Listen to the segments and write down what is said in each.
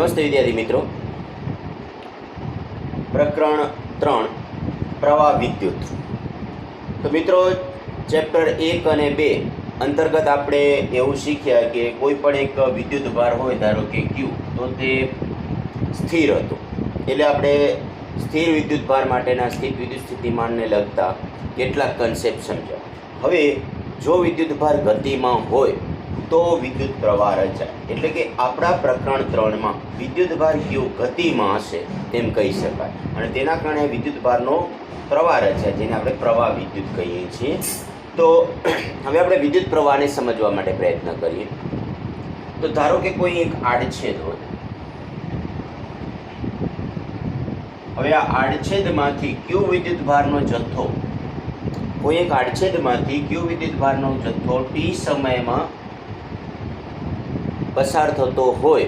નમસ્તે વિદ્યાર્થી મિત્રો. પ્રકરણ 3 પ્રવાહ વિદ્યુત. તો મિત્રો ચેપ્ટર 1 અને 2 અંતર્ગત આપણે એવું શીખ્યા કે કોઈ પણ એક વિદ્યુત ભાર હોય, ધારો કે Q, તો તે સ્થિર હતો. એટલે આપણે સ્થિર વિદ્યુત ભાર માટેના સ્થિર વિદ્યુત સ્થિતિમાનને લગતા કેટલાક કન્સેપ્ટ સમજ્યા. હવે જો વિદ્યુત ભાર ગતિમાં હોય તો વિદ્યુત પ્રવાહ રચાય. એટલે કે આપણા પ્રકરણ 3માં વિદ્યુત ભાર Q ગતિમાં હશે તેમ કહી શકાય, અને તેના કારણે વિદ્યુત ભારનો પ્રવાહ રચાય, જેને આપણે પ્રવાહ વિદ્યુત કહીએ છીએ. તો હવે આપણે વિદ્યુત પ્રવાહને સમજવા માટે પ્રયત્ન કરીએ. તો ધારો કે કોઈ એક આડછેદ હોય. હવે આ આડછેદમાંથી Q વિદ્યુત ભારનો જથ્થો, કોઈ એક આડછેદમાંથી Q વિદ્યુત ભારનો જથ્થો t સમયમાં પસાર થતો હોય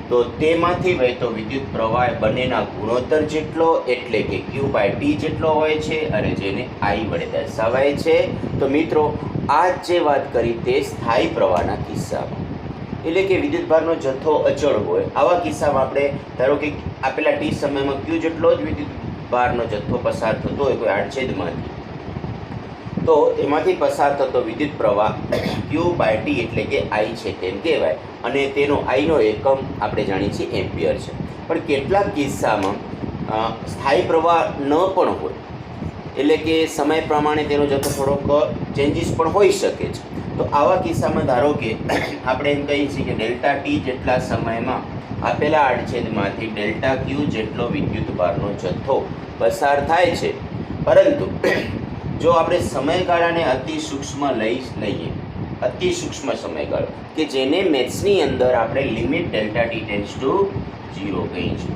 તો તેમાંથી વહેતો વિદ્યુત પ્રવાહ બંનેના ગુણોત્તર જેટલો, એટલે કે Q/T જેટલો હોય છે, અને જેને I વડે દર્શાવાય છે. તો મિત્રો આ જે વાત કરી તે સ્થાયી પ્રવાહના કિસ્સામાં, એટલે કે વિદ્યુત ભારનો જથ્થો અચળ હોય, આવા કિસ્સામાં આપણે ધારો કે આપેલા T સમયમાં Q જેટલો જ વિદ્યુત ભારનો જથ્થો પસાર થતો હોય કોઈ આડછેદમાંથી, તો એમાંથી પસાર થતો વિદ્યુત પ્રવાહ Q/T એટલે કે I છે તેમ કહેવાય, અને તેનો I નો એકમ આપણે જાણીએ છીએ એમ્પિયર છે. પણ કેટલાક કિસ્સામાં સ્થાયી પ્રવાહ ન પણ હોય, એટલે કે સમય પ્રમાણે તેનો જથ્થો થોડોક ચેન્જીસ પણ હોઈ શકે છે. તો આવા કિસ્સામાં ધારો કે આપણે એમ કહીએ છીએ કે ડેલ્ટા T જેટલા સમયમાં આપેલા આડછેદમાંથી ડેલ્ટા Q જેટલો વિદ્યુત ભારનો જથ્થો પસાર થાય છે, પરંતુ જો આપણે સમયગાળાને અતિ સૂક્ષ્મ લઈએ, અતિ સૂક્ષ્મ સમયગાળો કે જેને મેથ્સની અંદર આપણે limit delta T tends to 0 કહીએ છીએ,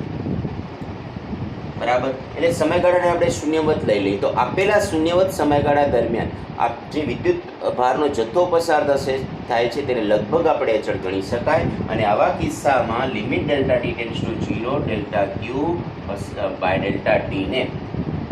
બરાબર. એટલે સમયગાળાને આપણે શૂન્યવત લઈ લઈએ, તો આપેલા શૂન્યવત સમયગાળા દરમિયાન જે વિદ્યુત ભારનો જથ્થો પસાર થાય છે તેને લગભગ આપણે અચળ ગણી શકાય, અને આવા કિસ્સામાં limit delta T tends to 0 delta Q by delta T ને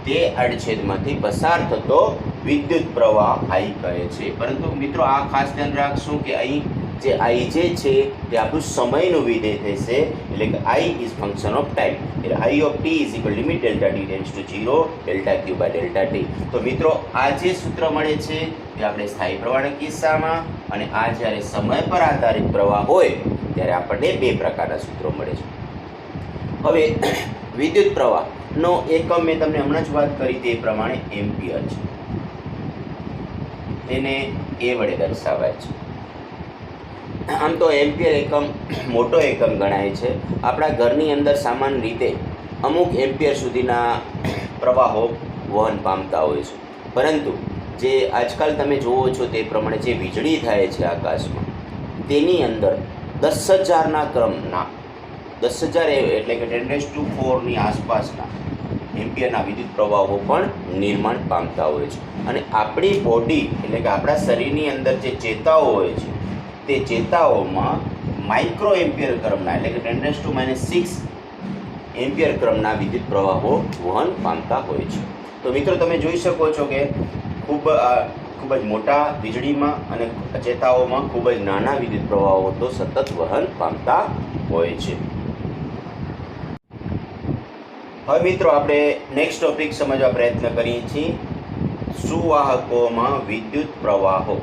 તે આડછેદમાંથી પસાર થતો વિદ્યુત પ્રવાહ I કહે છે. પરંતુ મિત્રો આ ખાસ ધ્યાન રાખશું કે અહીં જે I જે છે તે આપણું સમયનું વિધેય થશે, એટલે કે I is function of time. એટલે I of T is equal limit delta T tends to 0 delta Q by delta T. તો મિત્રો આ જે સૂત્ર મળે છે તે આપણે સ્થાયી પ્રવાહના કિસ્સામાં, અને આ જ્યારે સમય પર આધારિત પ્રવાહ હોય ત્યારે આપણને બે પ્રકારના સૂત્રો મળે છે. હવે વિદ્યુત પ્રવાહનો એકમ મેં તમને હમણાં જ વાત કરી તે પ્રમાણે એમ્પિયર છે, તેને A વડે દર્શાવાય છે. આમ તો એમ્પિયર એકમ મોટો એકમ ગણાય છે. આપણા ઘરની અંદર સામાન્ય રીતે અમુક એમ્પિયર સુધીના પ્રવાહો વહન પામતા હોય છે, પરંતુ જે આજકાલ તમે જુઓ છો તે પ્રમાણે જે વીજળી થાય છે આકાશમાં, તેની અંદર 10,000ના ક્રમના 10,000 એટલે કે 10⁴ની આસપાસના એમ્પિયરના વિદ્યુત પ્રવાહો પણ નિર્માણ પામતા હોય છે. અને આપણી બોડી એટલે કે આપણા શરીરની અંદર જે ચેતાઓ હોય છે તે ચેતાઓમાં માઇક્રો એમ્પિયર ક્રમના એટલે કે 10⁻⁶ એમ્પિયર ક્રમના વિદ્યુત પ્રવાહો વહન પામતા હોય છે. તો મિત્રો તમે જોઈ શકો છો કે ખૂબ જ મોટા વીજળીમાં અને ચેતાઓમાં ખૂબ જ નાના વિદ્યુત પ્રવાહો તો સતત વહન પામતા હોય છે. હવે મિત્રો આપણે નેક્સ્ટ ટોપિક સમજવા પ્રયત્ન કરીએ છીએ, સુવાહકોમાં વિદ્યુત પ્રવાહો.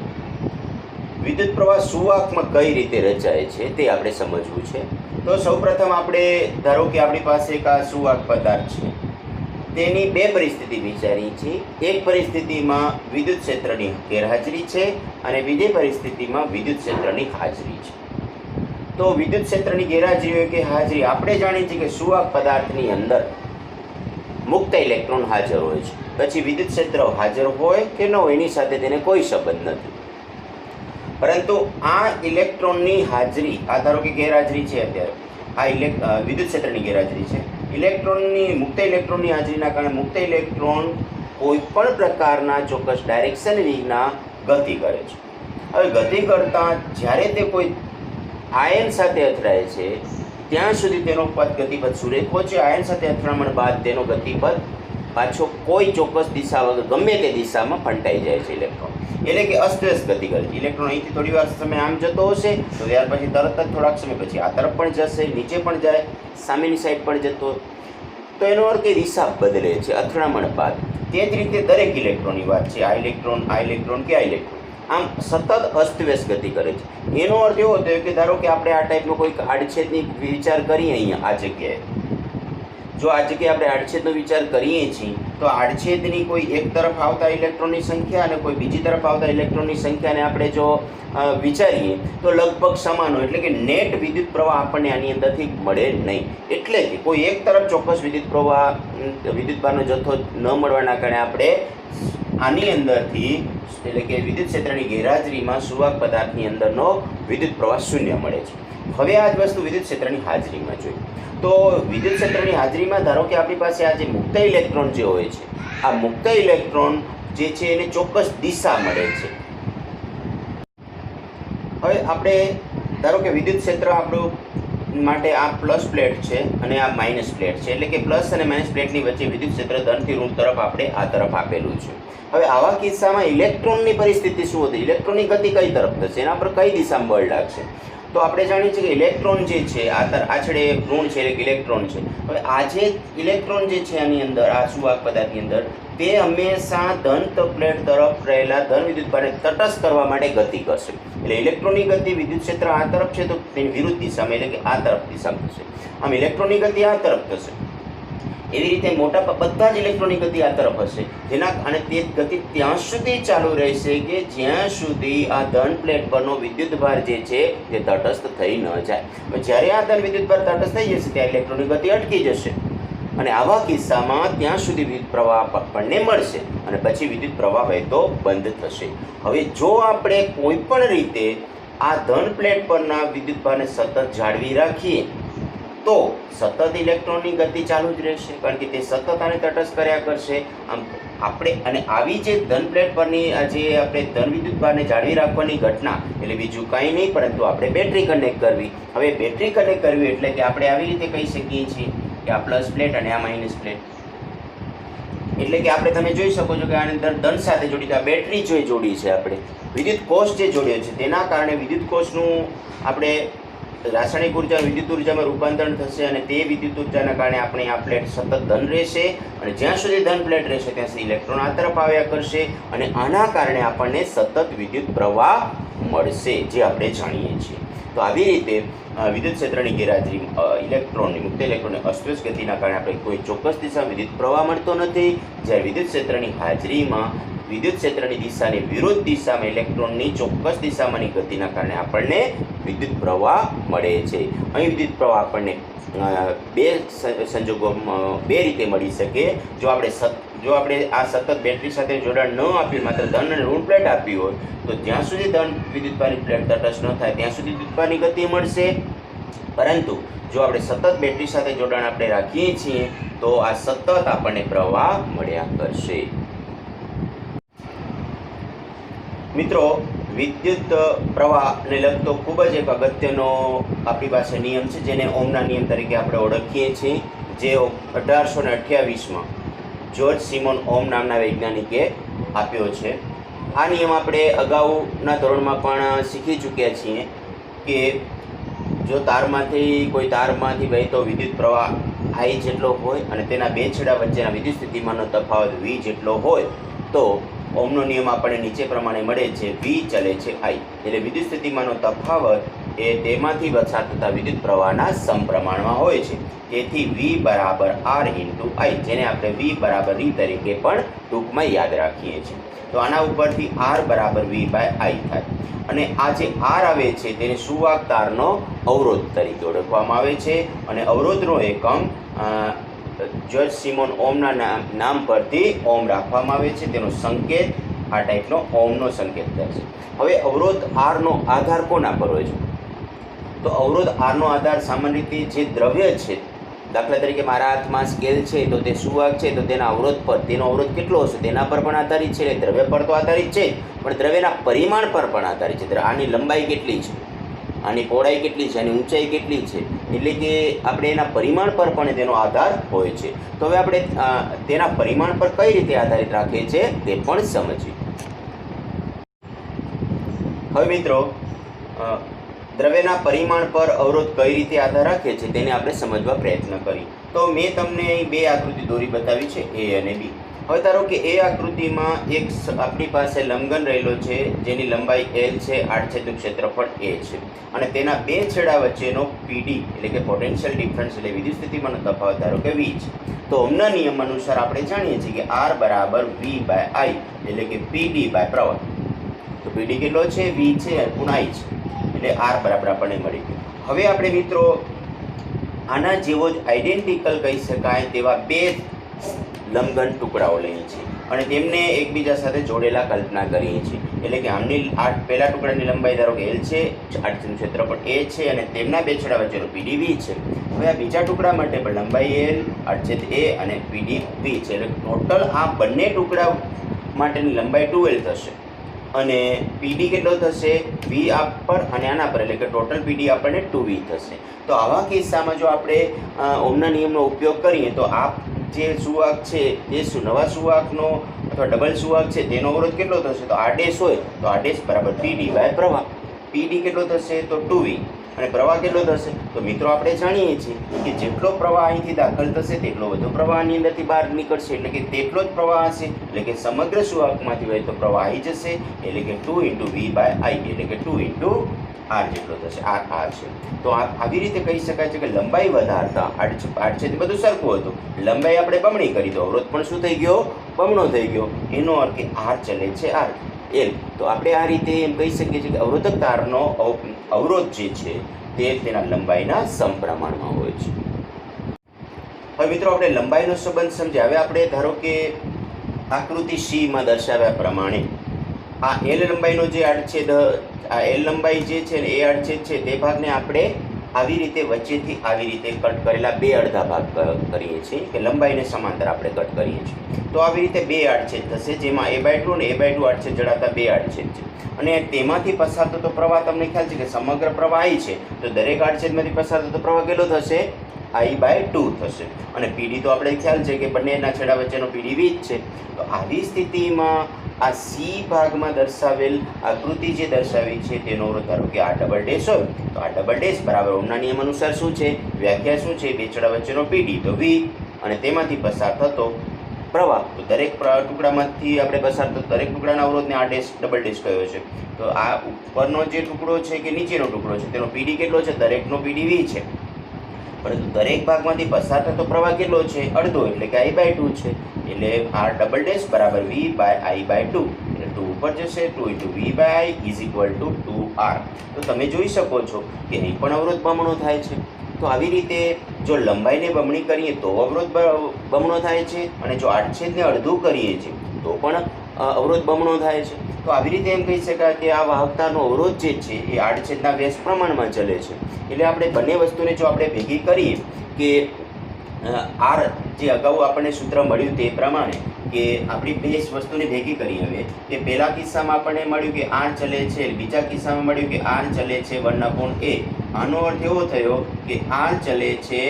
વિદ્યુત પ્રવાહ સુવાહકમાં કઈ રીતે રચાય છે તે આપણે સમજવું છે. તો સૌપ્રથમ આપણે ધારો કે આપણી પાસે એક આ સુવાહક પદાર્થ છે, તેની બે પરિસ્થિતિ વિચારીએ છીએ. એક પરિસ્થિતિમાં વિદ્યુત ક્ષેત્રની ગેરહાજરી છે, અને બીજી પરિસ્થિતિમાં વિદ્યુત ક્ષેત્રની હાજરી છે. તો વિદ્યુત ક્ષેત્રની ગેરહાજરી હોય કે હાજરી, આપણે જાણીએ છીએ કે સુવાહક પદાર્થની અંદર મુક્ત ઇલેક્ટ્રોન હાજર હોય છે. પછી વિદ્યુત ક્ષેત્ર હાજર હોય કે ન હોય એની સાથે તેને કોઈ સંબંધ નથી, પરંતુ આ ઇલેક્ટ્રોનની હાજરી, આ ધારો કે ગેરહાજરી છે, અત્યારે આ વિદ્યુત ક્ષેત્રની ગેરહાજરી છે, મુક્ત ઇલેક્ટ્રોનની હાજરીના કારણે મુક્ત ઇલેક્ટ્રોન કોઈ પણ પ્રકારના ચોક્કસ ડાયરેક્શન વિના ગતિ કરે છે. હવે ગતિ કરતાં જ્યારે તે કોઈ આયન સાથે અથડાય છે ત્યાં સુધી તેનો ગતિપથ સુરેખ હોય છે. આયન સાથે અથડામણ બાદ તેનો ગતિપથ પાછો કોઈ ચોક્કસ દિશા વગર ગમે તે દિશામાં ફંટાઈ જાય છે ઇલેક્ટ્રોન, એટલે કે અસ્તવ્યસ્ત ગતિ કરે છે. ઇલેક્ટ્રોન અહીંથી થોડી વાર સમય આમ જતો હશે તો ત્યાર પછી તરત જ થોડાક સમય પછી આ તરફ પણ જશે, નીચે પણ જાય, સામેની સાઈડ પણ જતો, તો એનો અર્થ કે દિશા બદલે છે અથડામણ બાદ. તે જ રીતે દરેક ઇલેક્ટ્રોનની વાત છે, આ ઇલેક્ટ્રોન કે આ ઇલેક્ટ્રોન આમ સતત અસ્તવ્યસ્ત ગતિ કરે છે. એનો અર્થ એવો થયો કે ધારો કે આપણે આ ટાઈપનો કોઈક આડછેદની વિચાર કરીએ અહીંયા આ જગ્યાએ, જો આ જગ્યાએ આપણે આડછેદનો વિચાર કરીએ છીએ તો આડછેદની કોઈ એક તરફ આવતા ઇલેક્ટ્રોનની સંખ્યા અને કોઈ બીજી તરફ આવતા ઇલેક્ટ્રોનની સંખ્યાને આપણે જો વિચારીએ તો લગભગ સમાન હોય, એટલે કે નેટ વિદ્યુત પ્રવાહ આપણને આની અંદરથી મળે નહીં. એટલે કે કોઈ એક તરફ ચોક્કસ વિદ્યુતભારનો જથ્થો ન મળવાના કારણે આપણે આની અંદરથી એટલે કે વિદ્યુત ક્ષેત્રની ગેરહાજરીમાં સુવાહક પદાર્થની અંદરનો વિદ્યુત પ્રવાહ શૂન્ય મળે છે. હવે આ જ વસ્તુ વિદ્યુત ક્ષેત્રની હાજરીમાં જોઈએ તો વિદ્યુત ક્ષેત્રની હાજરીમાં ધારો કે આપણી પાસે આ જે મુક્ત ઇલેક્ટ્રોન જે હોય છે, આ મુક્ત ઇલેક્ટ્રોન જે છે એને ચોક્કસ દિશા મળે છે. હવે આપણે ધારો કે વિદ્યુત ક્ષેત્ર આપણું માટે આ પ્લસ પ્લેટ છે અને આ માઇનસ પ્લેટ છે, એટલે કે પ્લસ અને માઇનસ પ્લેટની વચ્ચે વિદ્યુત ક્ષેત્ર ધનથી ઋણ તરફ આપણે આ તરફ આપેલું છે. હવે આવા કિસ્સામાં ઇલેક્ટ્રોનની પરિસ્થિતિ શું હતી, ઇલેક્ટ્રોનની ગતિ કઈ તરફ થશે, એના પર કઈ દિશામાં બળ લાગશે? તો આપણે જાણીએ છીએ કે ઇલેક્ટ્રોન જે છે આછળે ઋણ છે એટલે ઇલેક્ટ્રોન છે. હવે આ જે ઇલેક્ટ્રોન જે છે આની અંદર આ સુવાહક પદાર્થની અંદર તે હંમેશા ધન પ્લેટ તરફ રહેલા ધન વિદ્યુતભારને તટસ્થ કરવા માટે ગતિ કરશે. એટલે ઇલેક્ટ્રોનની ગતિ વિદ્યુત ક્ષેત્ર આ તરફ છે તો તેની વિરુદ્ધ દિશામાં એટલે કે આ તરફ દિશામાં થશે. આમ ઇલેક્ટ્રોનની ગતિ આ તરફ થશે. એવી રીતે મોટા બધા જ ઇલેક્ટ્રોનની ગતિ આ તરફ હશે, જેના અને તે ગતિ ત્યાં સુધી ચાલુ રહેશે કે જ્યાં સુધી આ ધન પ્લેટ પરનો વિદ્યુતભાર જે છે તે તટસ્થ થઈ ન જાય. જ્યારે આ ધન વિદ્યુતભાર તટસ્થ થઈ જશે ત્યાં ઇલેક્ટ્રોનની ગતિ અટકી જશે અને આવા કિસ્સામાં ત્યાં સુધી વિદ્યુત પ્રવાહ આપણને મળશે અને પછી વિદ્યુત પ્રવાહ વહેતો બંધ થશે. હવે જો આપણે કોઈ પણ રીતે આ ધન પ્લેટ પરના વિદ્યુતભારને સતત જાળવી રાખીએ તો સતત ઇલેક્ટ્રોનની ગતિ ચાલુ જ રહેશે, કારણ કે તે સતત આને તટસ્થ કર્યા કરશે. આમ આપણે અને આવી જે ધન પ્લેટ પરની જે આપણે ધન વિદ્યુતભારને જાળવી રાખવાની ઘટના એટલે બીજું કંઈ નહીં પરંતુ આપણે બેટરી કનેક્ટ કરવી. હવે બેટરી કનેક્ટ કરવી એટલે કે આપણે આવી રીતે કહી શકીએ છીએ કે આ પ્લસ પ્લેટ અને આ માઇનસ પ્લેટ, એટલે કે આપણે તમે જોઈ શકો છો કે આની અંદર ધન સાથે જોડી આ બેટરી જે જોડી છે આપણે વિદ્યુત કોષ જે જોડ્યો છે તેના કારણે વિદ્યુત કોષનું આપણે રાસાયણિક ઉર્જા વિદ્યુત ઉર્જામાં રૂપાંતરણ થશે અને તે વિદ્યુત ઉર્જાના કારણે આપણે આ પ્લેટ સતત ધન રહેશે અને જ્યાં સુધી ધન પ્લેટ રહેશે ત્યાં સુધી ઇલેક્ટ્રોન આ તરફ આવ્યા કરશે અને આના કારણે આપણને સતત વિદ્યુત પ્રવાહ મળશે જે આપણે જાણીએ છીએ. તો આવી રીતે વિદ્યુત ક્ષેત્રની ગેરહાજરી ઇલેક્ટ્રોનની મુક્ત ઇલેક્ટ્રોનની અસ્તવ્યસ્ત ગતિના કારણે આપણે કોઈ ચોક્કસ દિશામાં વિદ્યુત પ્રવાહ મળતો નથી, જ્યારે વિદ્યુત ક્ષેત્રની હાજરીમાં વિદ્યુત ક્ષેત્રની દિશાની વિરુદ્ધ દિશામાં ઇલેક્ટ્રોનની ચોક્કસ દિશામાંની ગતિના કારણે આપણને વિદ્યુત પ્રવાહ મળે છે. અહીં વિદ્યુત પ્રવાહ આપણને બે સંજોગોમાં બે રીતે મળી શકે. જો આપણે આ સતત બેટરી સાથે જોડાણ ન આપ્યું, માત્ર ધન અને ઋણ પ્લેટ આપી હોય તો જ્યાં સુધી ધન વિદ્યુતભારની પ્લેટ તટસ્થ ન થાય ત્યાં સુધી વિદ્યુતભારની ગતિ મળશે. પરંતુ જો આપણે સતત બેટરી સાથે જોડાણ આપણે રાખીએ છીએ તો આ સતત આપણને પ્રવાહ મળ્યા કરશે. મિત્રો, વિદ્યુત પ્રવાહને લગતો ખૂબ જ એક અગત્યનો આપણી પાસે નિયમ છે જેને ઓમના નિયમ તરીકે આપણે ઓળખીએ છીએ, જે 1828માં જ્યોર્જ સિમોન ઓમ નામના વૈજ્ઞાનિકે આપ્યો છે. આ નિયમ આપણે અગાઉના ધોરણમાં પણ શીખી ચૂક્યા છીએ કે જો કોઈ તારમાંથી વહેતો વિદ્યુત પ્રવાહ I જેટલો હોય અને તેના બે છેડા વચ્ચેના વિદ્યુત સ્થિતિમાનનો તફાવત V જેટલો હોય તો ઓમનો નિયમ આપણને નીચે પ્રમાણે મળે છે. V ચલે છે I, એટલે વિદ્યુત સ્થિતિમાનનો તફાવત એ તેમાંથી પસાર થતા વિદ્યુત પ્રવાહના સમપ્રમાણમાં હોય છે. તેથી V બરાબર R ઇન્ટુ I, જેને આપણે V બરાબર E તરીકે પણ ટૂંકમાં યાદ રાખીએ છીએ. તો આના ઉપરથી R બરાબર V બાય I થાય અને આ જે R આવે છે તેને સુવાહક તારનો અવરોધ તરીકે ઓળખવામાં આવે છે અને અવરોધનો એકમ જ્યોર્જ સિમોન ઓમના નામ પરથી ઓમ રાખવામાં આવે છે. તેનો સંકેત આ ટાઈપનો ઓમનો સંકેત થશે. હવે અવરોધ આરનો આધાર કોના પર હોય છે? તો અવરોધ આરનો આધાર સામાન્ય રીતે જે દ્રવ્ય છે, દાખલા તરીકે મારા હાથમાં સ્કેલ છે તો તે સુવાહક છે તો તેના અવરોધ પર, તેનો અવરોધ કેટલો હશે તેના પર પણ આધારિત છે. એટલે દ્રવ્ય પર તો આધારિત છે પણ દ્રવ્યના પરિમાણ પર પણ આધારિત છે. આની લંબાઈ કેટલી છે, આની પહોળાઈ કેટલી છે, આની ઊંચાઈ કેટલી છે, એટલે કે આપણે એના પરિમાણ પર પણ તેનો આધાર હોય છે. તો હવે આપણે તેના પરિમાણ પર કઈ રીતે આધારિત રાખીએ છીએ તે પણ સમજીએ. હવે મિત્રો દ્રવ્યના પરિમાણ પર અવરોધ કઈ રીતે આધાર રાખે છે તેને આપણે સમજવા પ્રયત્ન કરીએ. તો મેં તમને અહીં બે આકૃતિ દોરી બતાવી છે, એ અને બી. હવે ધારો કે એ આકૃતિમાં એક આપણી પાસે લંબઘન રહેલો છે જેની લંબાઈ L છે, આડછેદનું ક્ષેત્રફળ A છે અને તેના બે છેડા વચ્ચેનો PD એટલે કે પોટેન્શિયલ ડિફરન્સ એટલે વિદ્યુત સ્થિતિમાનનો તફાવત ધારો કે V છે. તો ઓહમના નિયમ અનુસાર આપણે જાણીએ છીએ કે R બરાબર V/I એટલે કે PD બાય પ્રવાહ. તો PD કેટલો છે? V છે ગુણ્યા I છે એટલે R બરાબર આપણને મળી ગયું. હવે આપણે મિત્રો આના જેવો જ આઈડેન્ટિકલ કહી શકાય તેવા બે લંબઘન ટુકડાઓ લઈએ છીએ અને તેમને એકબીજા સાથે જોડેલા કલ્પના કરીએ છીએ. એટલે કે આમની પહેલા ટુકડાની લંબાઈ ધારો કે L છે, આડછેદનું ક્ષેત્રફળ A છે અને તેમના બે છેડા વચ્ચેનો PD V છે. હવે આ બીજા ટુકડા માટે પણ લંબાઈ L, આડછેદ A અને PD V છે. એટલે ટોટલ આ બંને ટુકડા માટેની લંબાઈ 2L થશે અને PD કેટલો થશે? V પર અને આના પર, એટલે કે ટોટલ PD આપણને 2V થશે. તો આવા કિસ્સામાં જો આપણે ઓહમના નિયમનો ઉપયોગ કરીએ તો આ જે સુવાહક છે એ નવા સુવાહકનો અથવા ડબલ સુવાહક છે તેનો અવરોધ કેટલો થશે? તો R' હોય તો R' બરાબર PD બાય પ્રવાહ. PD કેટલો થશે? તો 2V અને પ્રવાહ કેટલો થશે? તો મિત્રો આપણે જાણીએ છીએ કે જેટલો પ્રવાહ અહીંથી દાખલ થશે તેટલો વધુ પ્રવાહની અંદરથી બહાર નીકળશે, એટલે કે તેટલો જ પ્રવાહ હશે. એટલે કે સમગ્ર સુવાહકમાંથી વહેતો પ્રવાહ આવી જશે એટલે કે 2 × V/I એટલે કે 2 × R જેટલો થશે. R છે. તો આવી રીતે કહી શકાય છે કે લંબાઈ વધારતા આડછેદ બધું સરખું હતું, લંબાઈ આપણે બમણી કરી તો અવરોધ પણ શું થઈ ગયો? બમણો થઈ ગયો. એનો અર્થ કે R ચલે છે R L. તો આપણે આ રીતે એમ કહી શકીએ છીએ કે અવરોધક તારનો અવરોધ જે છે તે તેના લંબાઈના સમપ્રમાણમાં હોય છે. હવે મિત્રો આપણે લંબાઈનો સંબંધ સમજ્યા. હવે આપણે ધારો કે આકૃતિ C માં દર્શાવ્યા પ્રમાણે આ L લંબાઈનો જે આડછેદ, આ L લંબાઈ જે છે ને એ આડછેદ છે તે ભાગને આપણે આવી રીતે વચ્ચેથી આવી રીતે કટ કરેલા બે અડધા ભાગ કરીએ છીએ કે લંબાઈને સમાંતર આપણે કટ કરીએ છીએ. તો આવી રીતે બે આડછેદ થશે જેમાં A/2 અને A/2 આડછેદ જડાતા બે આડછેદ છે અને તેમાંથી પસાર થતો પ્રવાહ તમને ખ્યાલ છે કે સમગ્ર પ્રવાહ I છે. તો દરેક આડછેદમાંથી પસાર થતો પ્રવાહ કેટલો થશે? I/2 થશે. અને PD તો આપણે ખ્યાલ છે કે બંનેના છેડા વચ્ચેનો PD V જ છે. તો આવી સ્થિતિમાં આ C ભાગમાં દર્શાવેલ આકૃતિ જે દર્શાવી છે તેનો અવરોધ ધારો કે R ડબલ ડેશ હોય તો R ડબલ ડેશ બરાબર ઓહમના નિયમ અનુસાર શું છે? વ્યાખ્યા શું છે? બે છેડા વચ્ચેનો PD તો V અને તેમાંથી પસાર થતો પ્રવાહ. તો દરેક ટુકડામાંથી આપણે પસાર થતો દરેક ટુકડાના અવરોધને R ડેશ ડબલ ડેશ કહ્યો છે. તો આ ઉપરનો જે ટુકડો છે કે નીચેનો ટુકડો છે તેનો PD કેટલો છે? દરેકનો PD V છે. પરંતુ દરેક ભાગમાંથી પસાર થતો પ્રવાહ કેટલો છે? અડધો એટલે કે I/2 છે. એટલે R ડબલ ડેશ બરાબર V/I/2 એટલે 2 ઉપર જશે. 2 × V/I is equal to 2R. તો તમે જોઈ શકો છો કે અહીં પણ અવરોધ બમણો થાય છે. તો આવી રીતે જો લંબાઈને બમણી કરીએ તો અવરોધ બમણો થાય છે અને જો આડછેદને અડધું કરીએ છીએ તો પણ અવરોધ બમણો થાય છે. તો આવી રીતે એમ કહી શકાય કે આ વાહકતાનો અવરોધ જે છે એ આડછેદના વ્યસ્ત પ્રમાણમાં ચલે છે. એટલે આપણે બંને વસ્તુને જો આપણે ભેગી કરીએ કે R જે અગાઉ આપણને સૂત્ર મળ્યું તે પ્રમાણે કે આપણી બે વસ્તુને ભેગી કરી. હવે તે પહેલા કિસ્સામાં આપણને મળ્યું કે R ચલે છે, બીજા કિસ્સામાં મળ્યું કે R ચલે છે 1/A. આનો અર્થ એવો થયો કે R ચલે છે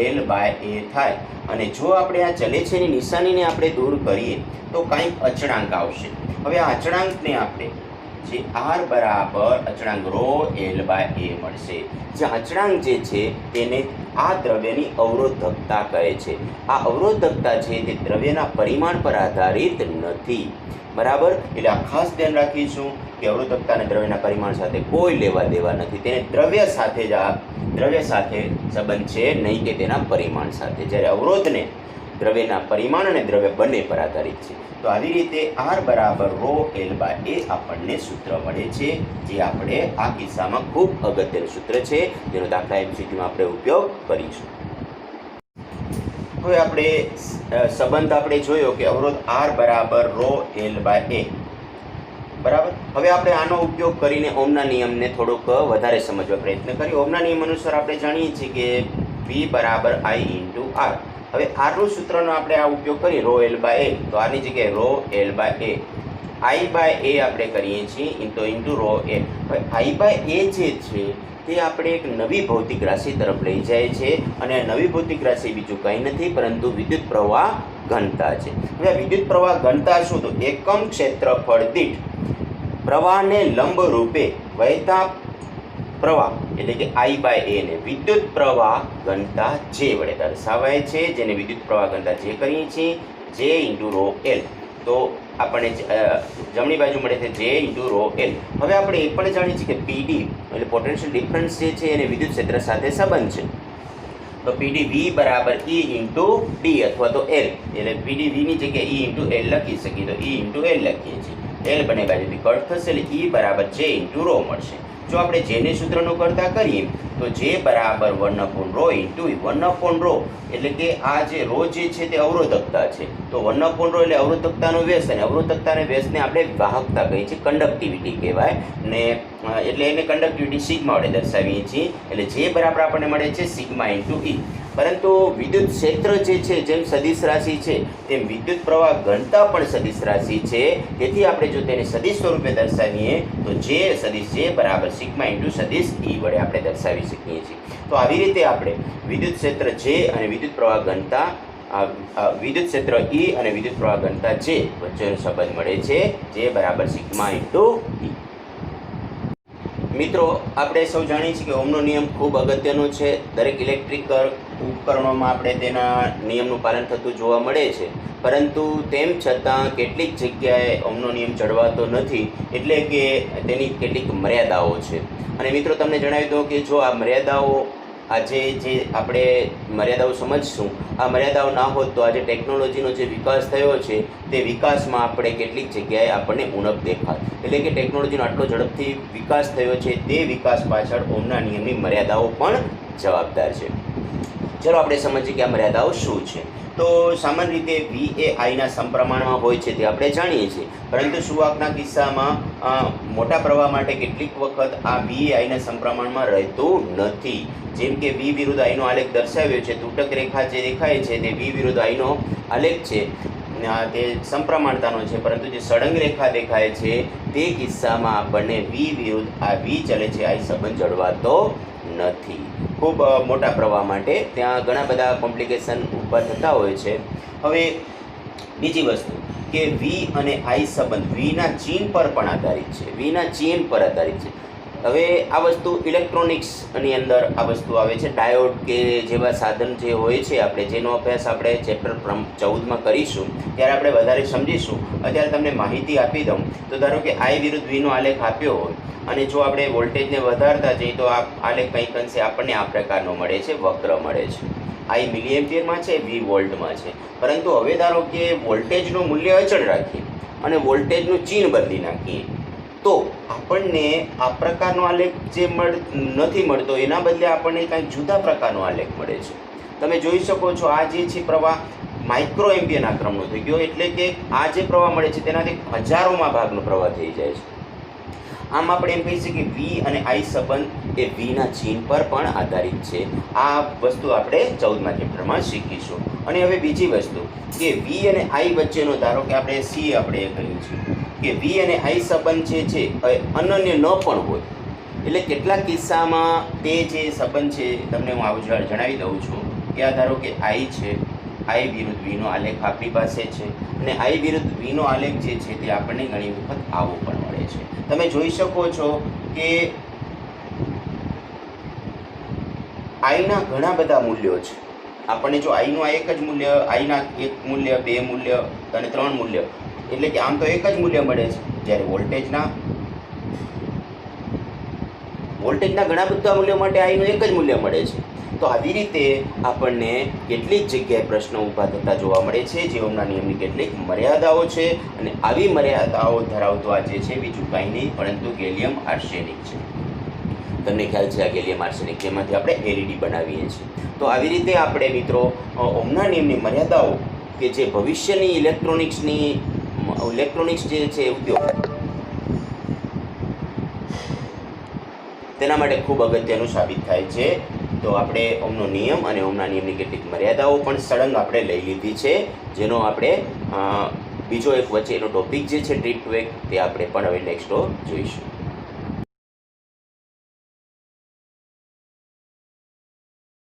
L/A થાય. અને જો આપણે આ ચલે છે એની નિશાનીને આપણે દૂર કરીએ તો કંઈક અચળાંક આવશે. હવે આ અચળાંકને આપણે જે R બરાબર અચળાંક ρL/A મળશે. જે અચળાંક જે છે તેને આ દ્રવ્યની અવરોધકતા કહે છે. આ અવરોધકતા છે તે દ્રવ્યના પરિમાણ પર આધારિત નથી. બરાબર? એટલે આ ખાસ ધ્યાન રાખીશું કે અવરોધકતા અને દ્રવ્યના પરિમાણ સાથે કોઈ લેવા દેવા નથી. તેને દ્રવ્ય સાથે જ દ્રવ્ય સાથે સંબંધ છે, નહીં કે તેના પરિમાણ સાથે. જ્યારે અવરોધને દ્રવ્યના પરિમાણ અને દ્રવ્ય બંને પર આધારિત છે. તો આવી રીતે R બરાબર ρL/A આપણને સૂત્ર મળે છે, જે આપણે આ કિસ્સામાં ખૂબ અગત્યનું સૂત્ર છે, જેનો દાખલા MCQમાં આપણે ઉપયોગ કરીશું. હવે આપણે સંબંધ આપણે જોયો કે અવરોધ R બરાબર ρL/A. બરાબર. હવે આપણે આનો ઉપયોગ કરીને ઓહમના નિયમને થોડોક વધારે સમજવા પ્રયત્ન કરીએ. ઓહમના નિયમ અનુસાર આપણે જાણીએ છીએ કે V બરાબર I × R. હવે આરનું સૂત્રનો આપણે આ ઉપયોગ કરીએ ρL/A, તો આની જગ્યાએ ρL/A I/A આપણે કરીએ છીએ તો ઇન્ટુ રો એ. હવે I/A જે છે તે આપણે એક નવી ભૌતિક રાશિ તરફ લઈ જાય છે અને નવી ભૌતિક રાશિ બીજું કંઈ નથી પરંતુ વિદ્યુત પ્રવાહ ઘનતા છે. હવે આ વિદ્યુત પ્રવાહ ઘનતા શું? તો એકમ ક્ષેત્રફળ દીઠ પ્રવાહને લંબ રૂપે વહેતા પ્રવાહ એટલે કે I/A ને વિદ્યુત પ્રવાહ ઘનતા J વડે દર્શાવાય છે, જેને વિદ્યુત પ્રવાહ ઘનતા J કરીએ છીએ, J ઇન્ટુ રો એલ. તો આપણને જમણી બાજુ મળે છે J ઇન્ટુ રો એલ. હવે આપણે એ પણ જાણીએ છીએ કે PD એટલે પોટેન્શિયલ ડિફરન્સ જે છે એને વિદ્યુત ક્ષેત્ર સાથે સંબંધ છે. તો PdV બરાબર E ઇન્ટુ D અથવા તો L, એટલે PdV ની જગ્યાએ E ઇન્ટુ L લખી શકીએ તો E ઇન્ટુ L લખીએ છીએ. L બંને બાજુથી કટ થશે એટલે E બરાબર J ઇન્ટુ રો મળશે. જો આપણે જેને સૂત્રનો કરતા કરીએ તો J બરાબર 1/ρ ઇન્ટુ 1/ρ એટલે કે આ જે રો જે છે તે અવરોધકતા છે. તો 1/ρ એટલે અવરોધકતાનો વ્યસ્ત, અને અવરોધકતાને વ્યસ્તને આપણે વાહકતા કહીએ છીએ, કંડક્ટિવિટી કહેવાય ને, એટલે એને કંડક્ટિવિટી સિગ્મા વડે દર્શાવીએ છીએ. એટલે J બરાબર આપણને મળે છે સિગ્મા ઇન્ટુ E. પરંતુ વિદ્યુત ક્ષેત્ર જે છે જેમ સદિશ રાશિ છે તેમ વિદ્યુત પ્રવાહ ઘનતા પણ સદિશ રાશિ છે. તેથી આપણે જો તેને સદિશ સ્વરૂપે દર્શાવીએ તો J સદિશ J બરાબર સિગ્મા ઇન્ટુ સદિશ E વડે આપણે દર્શાવી શકીએ છીએ. તો આવી રીતે આપણે વિદ્યુત ક્ષેત્ર J અને વિદ્યુત પ્રવાહ ઘનતા વિદ્યુત ક્ષેત્ર E અને વિદ્યુત પ્રવાહ ઘનતા J વચ્ચેનો સંબંધ મળે છે, J બરાબર સિગ્મા ઇન્ટુ E. મિત્રો, આપણે સૌ જાણીએ છીએ કે ઓહમનો નિયમ ખૂબ અગત્યનો છે. દરેક ઇલેક્ટ્રિકલ ઉપકરણોમાં આપણે તેના નિયમનું પાલન થતું જોવા મળે છે, પરંતુ તેમ છતાં કેટલીક જગ્યાએ ઓહમનો નિયમ જળવાતો નથી, એટલે કે તેની કેટલીક મર્યાદાઓ છે. અને મિત્રો, તમને જણાવી દઉં કે જો આ મર્યાદાઓ આજે જે આપણે મર્યાદાઓ સમજશું, આ મર્યાદાઓ ના હોત તો આજે ટેકનોલોજીનો જે વિકાસ થયો છે તે વિકાસમાં આપણે કેટલીક જગ્યાએ આપણને ઉણપ દેખાય. એટલે કે ટેકનોલોજીનો આટલો ઝડપથી વિકાસ થયો છે તે વિકાસ પાછળ ઓહમના નિયમની મર્યાદાઓ પણ જવાબદાર છે. ચલો આપણે સમજીએ કે આ મર્યાદાઓ શું છે. તો સામાન્ય રીતે V એ Iના સમપ્રમાણમાં હોય છે તે આપણે જાણીએ છીએ, પરંતુ સુવાહકના કિસ્સામાં મોટા પ્રવાહ માટે કેટલીક વખત આ V એ Iના સમપ્રમાણમાં રહેતું નથી. જેમ કે V વિરુદ્ધ Iનો આલેખ દર્શાવ્યો છે, તૂટક રેખા જે દેખાય છે તે V વિરુદ્ધ Iનો આલેખ છે, તે સમપ્રમાણતાનો છે, પરંતુ જે સળંગ રેખા દેખાય છે તે કિસ્સામાં આપણને V વિરુદ્ધ આ V ચલે છે I સંબંધ જળવાતો નથી. ખૂબ મોટા પ્રવાહ માટે ત્યાં ઘણા બધા કોમ્પ્લિકેશન ઊભા થતા હોય છે. હવે બીજી વસ્તુ કે V અને I સંબંધ Vના ચિહ્ન પર પણ આધારિત છે, Vના ચિહ્ન પર આધારિત છે. હવે આ વસ્તુ ઇલેક્ટ્રોનિક્સની અંદર આ વસ્તુ આવે છે. ડાયોડ કે જેવા સાધન જે હોય છે આપણે જેનો અભ્યાસ આપણે ચેપ્ટર 14માં કરીશું ત્યારે આપણે વધારે સમજીશું. અત્યારે તમને માહિતી આપી દઉં તો ધારો કે I વિરુદ્ધ Vનો આલેખ આપ્યો હોય અને જો આપણે વોલ્ટેજને વધારતા જઈએ તો આ આલેખ કંઈક અંશે આપણને આ પ્રકારનો મળે છે, વક્ર મળે છે. I મિલિએમ્પિયરમાં છે, V વોલ્ટમાં છે. પરંતુ હવે ધારો કે વોલ્ટેજનું મૂલ્ય અચળ રાખીએ અને વોલ્ટેજનું ચિહ્ન બદલી નાખીએ તો આપણને આ પ્રકારનો આલેખ જે નથી મળતો, એના બદલે આપણને કંઈક જુદા પ્રકારનો આલેખ મળે છે. તમે જોઈ શકો છો આ જે છે પ્રવાહ માઇક્રો એમ્પિયરના ક્રમનો થઈ ગયો, એટલે કે આ જે પ્રવાહ મળે છે તેનાથી હજારોમાં ભાગનો પ્રવાહ થઈ જાય છે. આમ આપણે એમ કહી શકીએ કે V અને I સંબંધ એ Vના ચિહ્ન પર પણ આધારિત છે. આ વસ્તુ આપણે 14મા ચેપ્ટરમાં શીખીશું. અને હવે બીજી વસ્તુ કે V અને I વચ્ચેનો ધારો કે આપણે C આપણે એ કહ્યું છે કે V અને I સંબંધ જે છે અનન્ય ન પણ હોય. એટલે કેટલાક કિસ્સામાં તે જે સંબંધ છે તમને હું આવું જણાવી દઉં છું કે આ ધારો કે I છે, I વિરુદ્ધ Vનો આલેખ આપણી પાસે છે અને I વિરુદ્ધ Vનો આલેખ જે છે તે આપણને ઘણી વખત આવો પણ મળે છે. તમે જોઈ શકો છો કે Iના ઘણા બધા મૂલ્યો છે. આપણને જો Iનું આ એક જ મૂલ્ય, Iના 1 મૂલ્ય, 2 મૂલ્ય અને 3 મૂલ્ય, એટલે કે આમ તો એક જ મૂલ્ય મળે છે, જ્યારે વોલ્ટેજના ઘણા બધા મૂલ્યો માટે Iનું એક જ મૂલ્ય મળે છે. તો આવી રીતે આપણને કેટલીક જગ્યાએ પ્રશ્નો ઊભા થતા જોવા મળે છે, જે ઓહમના નિયમની કેટલીક મર્યાદાઓ છે. અને આવી મર્યાદાઓ ધરાવતો આ જે છે બીજું કાંઈ નહીં પરંતુ ગેલિયમ આર્સેનિક છે. તમને ખ્યાલ છે આ ગેલિયમ આર્સેનિક, જેમાંથી આપણે LED બનાવીએ છીએ. તો આવી રીતે આપણે મિત્રો ઓહમના નિયમની મર્યાદાઓ કે જે ભવિષ્યની ઇલેક્ટ્રોનિક્સ જે છે ઉદ્યોગ તેના માટે ખૂબ અગત્યનું સાબિત થાય છે. તો આપણે ઓહમનો નિયમ અને ઓહમના નિયમની કેટલીક મર્યાદાઓ પણ સળંગ આપણે લઈ લીધી છે, જેનો આપણે બીજો એક વચ્ચેનો ટોપિક જે છે ટ્રીપ ટુ એક તે આપણે પણ હવે નેક્સ્ટ જોઈશું.